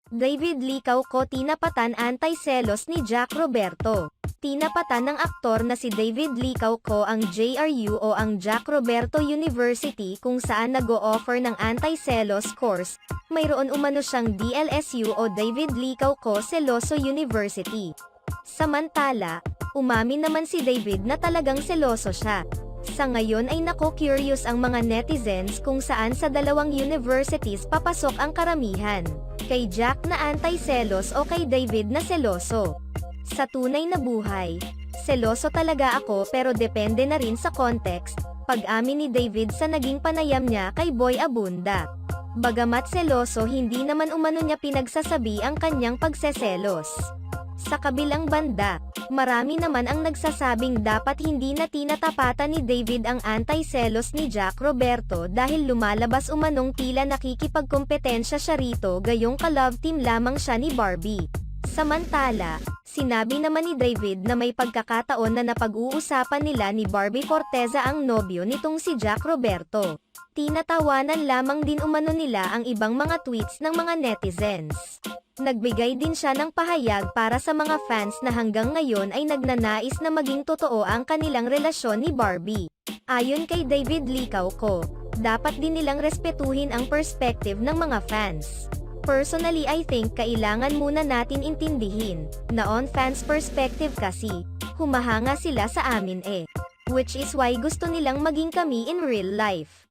David Licao ko tinapatan anti-selos ni Jack Roberto. Tinapatan ng aktor na si David Licao ko ang JRU o ang Jack Roberto University kung saan nag-o-offer ng anti-selos course. Mayroon umano siyang DLSU o David Licao ko Seloso University. Samantala, umamin naman si David na talagang seloso siya. Sa ngayon ay nako-curious ang mga netizens kung saan sa dalawang universities papasok ang karamihan. Kay Jack na anti-selos o kay David na seloso. Sa tunay na buhay, seloso talaga ako pero depende na rin sa context, pag-amin ni David sa naging panayam niya kay Boy Abunda. Bagamat seloso hindi naman umano niya pinagsasabi ang kanyang pagseselos. Sa kabilang banda, marami naman ang nagsasabing dapat hindi na tinatapatan ni David ang anti-selos ni Jack Roberto dahil lumalabas umanong tila nakikipagkompetensya siya rito gayong ka-love team lamang siya ni Barbie. Samantala, sinabi naman ni David na may pagkakataon na napag-uusapan nila ni Barbie Forteza ang nobyo nitong si Jack Roberto. Tinatawanan lamang din umano nila ang ibang mga tweets ng mga netizens. Nagbigay din siya ng pahayag para sa mga fans na hanggang ngayon ay nagnanais na maging totoo ang kanilang relasyon ni Barbie. Ayon kay David Licao ko, dapat din nilang respetuhin ang perspective ng mga fans. Personally I think kailangan muna natin intindihin, na on fans perspective kasi, humahanga sila sa amin eh. Which is why gusto nilang maging kami in real life.